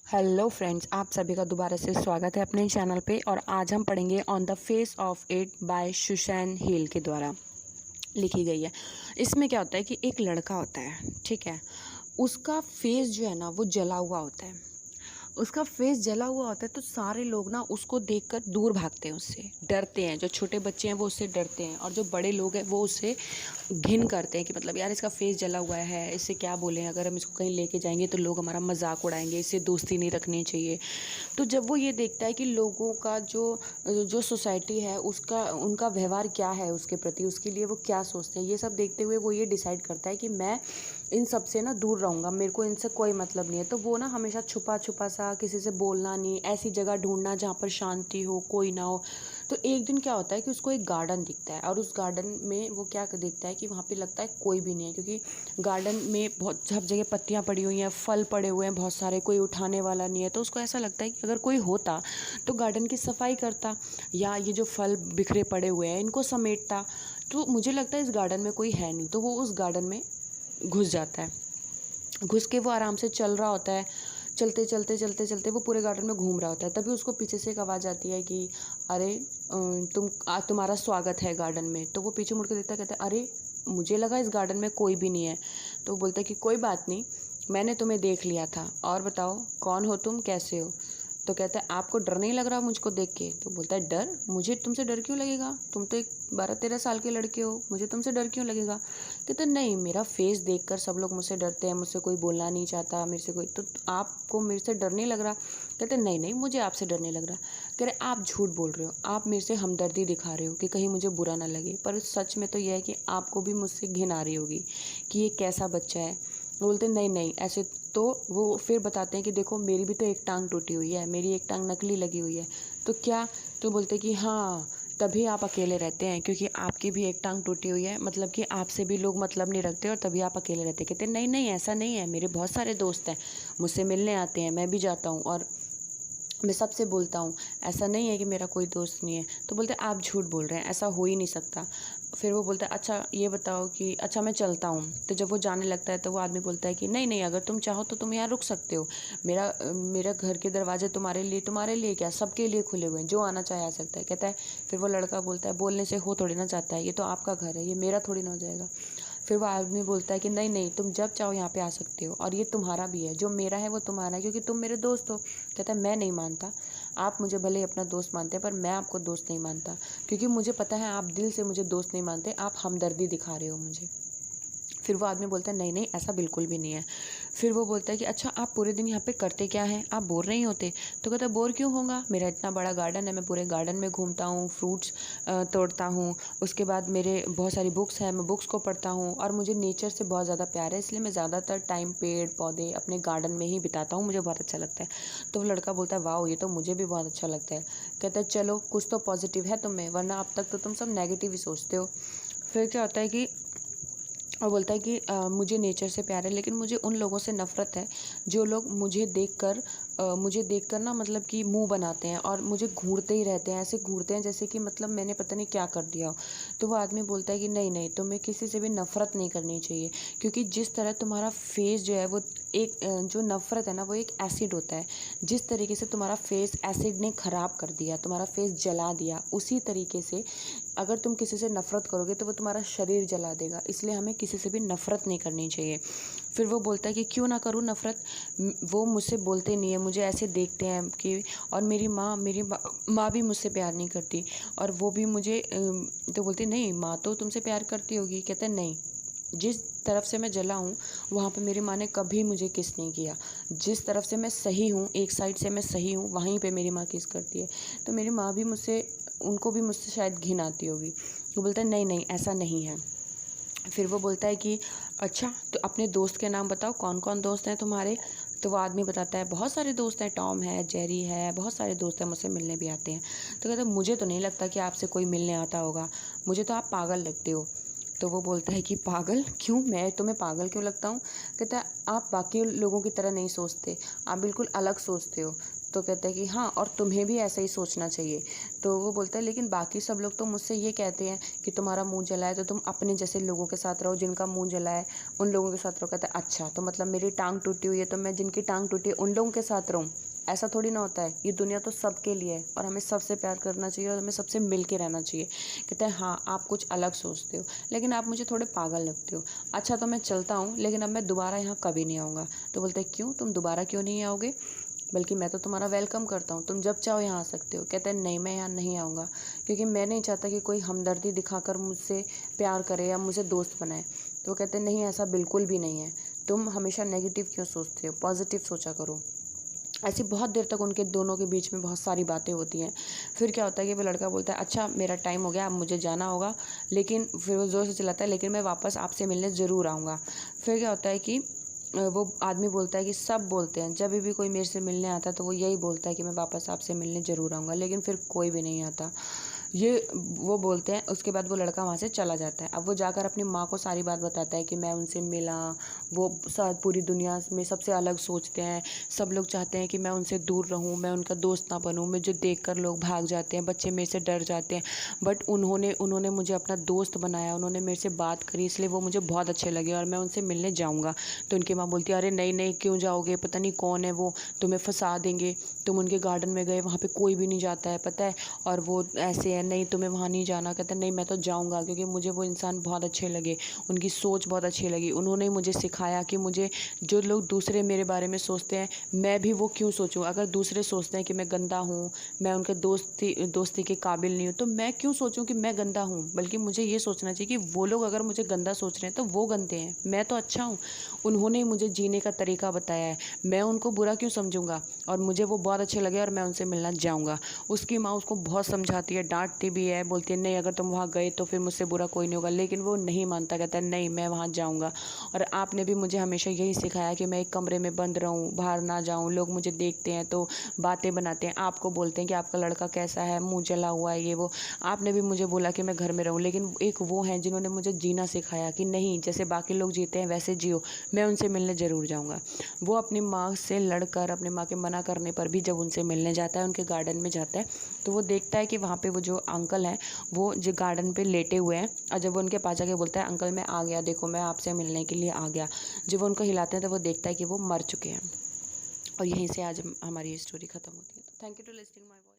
Hello friends, आप सभी का दोबारा से स्वागत है अपने चैनल पे। और आज हम पढ़ेंगे on the face of it by Susan Hill के द्वारा लिखी गई है। इसमें क्या होता है कि एक लड़का होता है, ठीक है। उसका फेस जो है ना वो जला हुआ होता है। उसका फेस जला हुआ होता है तो सारे लोग ना उसको देखकर दूर भागते हैं, उससे डरते हैं। जो छोटे बच्चे हैं वो उससे डरते हैं, और जो बड़े लोग हैं वो उससे घिन करते हैं कि मतलब यार इसका फेस जला हुआ है, इससे क्या बोलें, अगर हम इसको कहीं लेके जाएंगे तो लोग हमारा मजाक उड़ाएंगे, इससे दोस्ती नहीं रखनी चाहिए। तो जब वो ये देखता है कि लोगों का जो जो सोसाइटी है उसका उनका व्यवहार क्या है उसके प्रति, उसके लिए वो क्या सोचते हैं, ये सब देखते हुए वो ये डिसाइड करता है कि मैं इन सब से ना दूर रहूँगा, मेरे को इनसे कोई मतलब नहीं है। तो वो ना हमेशा छुपा छुपा सा, किसी से बोलना नहीं, ऐसी जगह ढूंढना जहाँ पर शांति हो, कोई ना हो। तो एक दिन क्या होता है कि उसको एक गार्डन दिखता है, और उस गार्डन में वो क्या देखता है कि वहाँ पे लगता है कोई भी नहीं है, क्योंकि गार्डन में बहुत सब जगह पत्तियाँ पड़ी हुई हैं, फल पड़े हुए हैं बहुत सारे, कोई उठाने वाला नहीं है। तो उसको ऐसा लगता है कि अगर कोई होता तो गार्डन की सफाई करता, या ये जो फल बिखरे पड़े हुए हैं इनको समेटता। तो मुझे लगता है इस गार्डन में कोई है नहीं। तो वो उस गार्डन में घुस जाता है। घुस के वो आराम से चल रहा होता है। चलते चलते चलते चलते वो पूरे गार्डन में घूम रहा होता है। तभी उसको पीछे से एक आवाज़ आती है कि अरे तुम्हारा स्वागत है गार्डन में। तो वो पीछे मुड़ के देखता है, कहता है अरे मुझे लगा इस गार्डन में कोई भी नहीं है। तो वो बोलता है कि कोई बात नहीं, मैंने तुम्हें देख लिया था, और बताओ कौन हो तुम, कैसे हो। तो कहता है आपको डर नहीं लग रहा मुझको देख के। तो बोलता है डर? मुझे तुमसे डर क्यों लगेगा, तुम तो एक 12-13 साल के लड़के हो, मुझे तुमसे डर क्यों लगेगा। कहते नहीं, मेरा फेस देखकर सब लोग मुझसे डरते हैं, मुझसे कोई बोलना नहीं चाहता, मेरे से कोई, तो आपको मेरे से डर नहीं लग रहा। कहते नहीं नहीं, मुझे आपसे डर नहीं लग रहा। कह रहे आप झूठ बोल रहे हो, आप मेरे से हमदर्दी दिखा रहे हो कि कहीं मुझे बुरा ना लगे, पर सच में तो यह है कि आपको भी मुझसे घिन आ रही होगी कि ये कैसा बच्चा है। बोलते नहीं नहीं ऐसे। तो वो फिर बताते हैं कि देखो मेरी भी तो एक टांग टूटी हुई है, मेरी एक टांग नकली लगी हुई है। तो क्या? तो बोलते कि हाँ, तभी आप अकेले रहते हैं, क्योंकि आपकी भी एक टांग टूटी हुई है, मतलब कि आपसे भी लोग मतलब नहीं रखते, और तभी आप अकेले रहते हैं। कहते नहीं नहीं ऐसा नहीं है, मेरे बहुत सारे दोस्त हैं, मुझसे मिलने आते हैं, मैं भी जाता हूँ और मैं सबसे बोलता हूँ, ऐसा नहीं है कि मेरा कोई दोस्त नहीं है। तो बोलते आप झूठ बोल रहे हैं, ऐसा हो ही नहीं सकता। फिर वो बोलता है अच्छा ये बताओ कि अच्छा मैं चलता हूँ। तो जब वो जाने लगता है तो वो आदमी बोलता है कि नहीं नहीं, अगर तुम चाहो तो तुम यहाँ रुक सकते हो, मेरा घर के दरवाजे तुम्हारे लिए क्या, सबके लिए खुले हुए हैं, जो आना चाहे आ सकता है। कहता है, फिर वो लड़का बोलता है बोलने से हो थोड़ी ना जाता है, ये तो आपका घर है, ये मेरा थोड़ी ना हो जाएगा। फिर वो आदमी बोलता है कि नहीं नहीं, तुम जब चाहो यहाँ पे आ सकते हो, और ये तुम्हारा भी है, जो मेरा है वो तुम्हारा है, क्योंकि तुम मेरे दोस्त हो। कहता है मैं नहीं मानता, आप मुझे भले ही अपना दोस्त मानते हैं, पर मैं आपको दोस्त नहीं मानता, क्योंकि मुझे पता है आप दिल से मुझे दोस्त नहीं मानते, आप हमदर्दी दिखा रहे हो मुझे। फिर वो आदमी बोलता है नहीं नहीं ऐसा बिल्कुल भी नहीं है। फिर वो बोलता है कि अच्छा आप पूरे दिन यहाँ पे करते क्या हैं, आप बोर नहीं होते। तो कहता है बोर क्यों होगा, मेरा इतना बड़ा गार्डन है, मैं पूरे गार्डन में घूमता हूँ, फ्रूट्स तोड़ता हूँ, उसके बाद मेरे बहुत सारी बुक्स हैं, मैं बुक्स को पढ़ता हूँ, और मुझे नेचर से बहुत ज़्यादा प्यार है, इसलिए मैं ज़्यादातर टाइम पेड़ पौधे अपने गार्डन में ही बिताता हूँ, मुझे बहुत अच्छा लगता है। तो वो लड़का बोलता है वाह, ये तो मुझे भी बहुत अच्छा लगता है। कहता है चलो कुछ तो पॉजिटिव है तुम में, वरना अब तक तो तुम सब नेगेटिव ही सोचते हो। फिर क्या होता है कि और बोलता है कि मुझे नेचर से प्यार है, लेकिन मुझे उन लोगों से नफ़रत है जो लोग मुझे देखकर ना मतलब कि मुंह बनाते हैं, और मुझे घूरते ही रहते हैं, ऐसे घूरते हैं जैसे कि मतलब मैंने पता नहीं क्या कर दिया हो। तो वो आदमी बोलता है कि नहीं नहीं, तुम्हें किसी से भी नफ़रत नहीं करनी चाहिए, क्योंकि जिस तरह तुम्हारा फेस जो है वो एक जो नफ़रत है ना वो एक एसिड होता है। जिस तरीके से तुम्हारा फेस एसिड ने ख़राब कर दिया, तुम्हारा फेस जला दिया, उसी तरीके से अगर तुम किसी से नफ़रत करोगे तो वो तुम्हारा शरीर जला देगा। इसलिए हमें किसी से भी नफ़रत नहीं करनी चाहिए। फिर वो बोलता है कि क्यों ना करूँ नफ़रत, वो मुझसे बोलते नहीं है, मुझे ऐसे देखते हैं कि, और मेरी माँ भी मुझसे प्यार नहीं करती, और वो भी मुझे तो बोलती नहीं, माँ तो तुमसे प्यार करती होगी। कहते हैं नहीं, जिस तरफ से मैं जला हूँ वहाँ पे मेरी माँ ने कभी मुझे किस नहीं किया, जिस तरफ से मैं सही हूँ, एक साइड से मैं सही हूँ, वहीं पे मेरी माँ किस करती है। तो मेरी माँ भी मुझसे, उनको भी मुझसे शायद घिन आती होगी। वो बोलता है नहीं नहीं ऐसा नहीं है। फिर वो बोलता है कि अच्छा तो अपने दोस्त के नाम बताओ, कौन कौन दोस्त हैं तुम्हारे। तो वो आदमी बताता है बहुत सारे दोस्त हैं, टॉम है, जेरी है, बहुत सारे दोस्त हैं, मुझसे मिलने भी आते हैं। तो कहता है मुझे तो नहीं लगता कि आपसे कोई मिलने आता होगा, मुझे तो आप पागल लगते हो। तो वो बोलता है कि पागल क्यों, मैं तुम्हें पागल क्यों लगता हूँ। कहता है आप बाकी लोगों की तरह नहीं सोचते, आप बिल्कुल अलग सोचते हो। तो कहते हैं कि हाँ, और तुम्हें भी ऐसा ही सोचना चाहिए। तो वो बोलता है लेकिन बाकी सब लोग तो मुझसे ये कहते हैं कि तुम्हारा मुँह जला है तो तुम अपने जैसे लोगों के साथ रहो, जिनका मुँह जला है उन लोगों के साथ रहो। कहता है अच्छा, तो मतलब मेरी टांग टूटी हुई है तो मैं जिनकी टांग टूटी है उन लोगों के साथ रहूँ? ऐसा थोड़ी ना होता है, ये दुनिया तो सबके लिए है और हमें सबसे प्यार करना चाहिए और हमें सबसे मिल के रहना चाहिए। कहते हैं हाँ, आप कुछ अलग सोचते हो, लेकिन आप मुझे थोड़े पागल लगते हो। अच्छा, तो मैं चलता हूँ, लेकिन अब मैं दोबारा यहाँ कभी नहीं आऊँगा। तो बोलते हैं क्यों, तुम दोबारा क्यों नहीं आओगे? बल्कि मैं तो तुम्हारा वेलकम करता हूँ, तुम जब चाहो यहाँ आ सकते हो। कहते हैं नहीं, मैं यहाँ नहीं आऊँगा, क्योंकि मैं नहीं चाहता कि कोई हमदर्दी दिखाकर मुझसे प्यार करे या मुझे दोस्त बनाए। तो वो कहते हैं नहीं, ऐसा बिल्कुल भी नहीं है, तुम हमेशा नेगेटिव क्यों सोचते हो, पॉजिटिव सोचा करो। ऐसी बहुत देर तक उनके दोनों के बीच में बहुत सारी बातें होती हैं। फिर क्या होता है कि वो लड़का बोलता है अच्छा, मेरा टाइम हो गया, अब मुझे जाना होगा। लेकिन फिर वो ज़ोर से चिल्लाता है लेकिन मैं वापस आपसे मिलने ज़रूर आऊँगा। फिर क्या होता है कि वो आदमी बोलता है कि सब बोलते हैं, जब भी कोई मेरे से मिलने आता है तो वो यही बोलता है कि मैं वापस आपसे मिलने ज़रूर आऊँगा, लेकिन फिर कोई भी नहीं आता। ये वो बोलते हैं। उसके बाद वो लड़का वहाँ से चला जाता है। अब वो जाकर अपनी माँ को सारी बात बताता है कि मैं उनसे मिला, वो पूरी दुनिया में सबसे अलग सोचते हैं, सब लोग चाहते हैं कि मैं उनसे दूर रहूँ, मैं उनका दोस्त ना बनूँ, मुझे देखकर लोग भाग जाते हैं, बच्चे मेरे से डर जाते हैं, बट उन्होंने मुझे अपना दोस्त बनाया, उन्होंने मेरे से बात करी, इसलिए वो मुझे बहुत अच्छे लगे और मैं उनसे मिलने जाऊँगा। तो उनकी माँ बोलती है अरे नहीं नहीं, क्यों जाओगे, पता नहीं कौन है वो, तुम्हें फंसा देंगे। तुम उनके गार्डन में गए, वहाँ पे कोई भी नहीं जाता है पता है, और वो ऐसे है, नहीं तुम्हें वहाँ नहीं जाना। कहता नहीं, मैं तो जाऊँगा, क्योंकि मुझे वो इंसान बहुत अच्छे लगे, उनकी सोच बहुत अच्छी लगी, उन्होंने मुझे सिखाया कि मुझे जो लोग दूसरे मेरे बारे में सोचते हैं मैं भी वो क्यों सोचूं। अगर दूसरे सोचते हैं कि मैं गंदा हूँ, मैं उनके दोस्ती के काबिल नहीं हूँ, तो मैं क्यों सोचूं कि मैं गंदा हूँ। बल्कि मुझे ये सोचना चाहिए कि वो लोग अगर मुझे गंदा सोच रहे हैं तो वो गंदे हैं, मैं तो अच्छा हूँ। उन्होंने मुझे जीने का तरीका बताया है, मैं उनको बुरा क्यों समझूंगा। और मुझे वो बहुत अच्छे लगे और मैं उनसे मिलना जाऊँगा। उसकी माँ उसको बहुत समझाती है, डांटती भी है, बोलती है नहीं अगर तुम वहाँ गए तो फिर मुझसे बुरा कोई नहीं होगा, लेकिन वो नहीं मानता। कहता है नहीं, मैं वहाँ जाऊँगा, और आपने भी मुझे हमेशा यही सिखाया कि मैं एक कमरे में बंद रहूँ, बाहर ना जाऊँ, लोग मुझे देखते हैं तो बातें बनाते हैं, आपको बोलते हैं कि आपका लड़का कैसा है, मुँह जला हुआ है, ये वो। आपने भी मुझे बोला कि मैं घर में रहूँ, लेकिन एक वो हैं जिन्होंने मुझे जीना सिखाया कि नहीं, जैसे बाकी लोग जीते हैं वैसे जियो, मैं उनसे मिलने ज़रूर जाऊँगा। वो अपनी माँ से लड़कर, अपनी माँ के मना करने पर भी जब उनसे मिलने जाता है, उनके गार्डन में जाता है, तो वो देखता है कि वहाँ पे वो जो अंकल हैं वो जो गार्डन पे लेटे हुए हैं। और जब वो उनके पास जाके बोलता है अंकल मैं आ गया, देखो मैं आपसे मिलने के लिए आ गया, जब वो उनको हिलाते हैं तो वो देखता है कि वो मर चुके हैं। और यहीं से आज हमारी ये स्टोरी ख़त्म होती है। Thank you to listening my voice.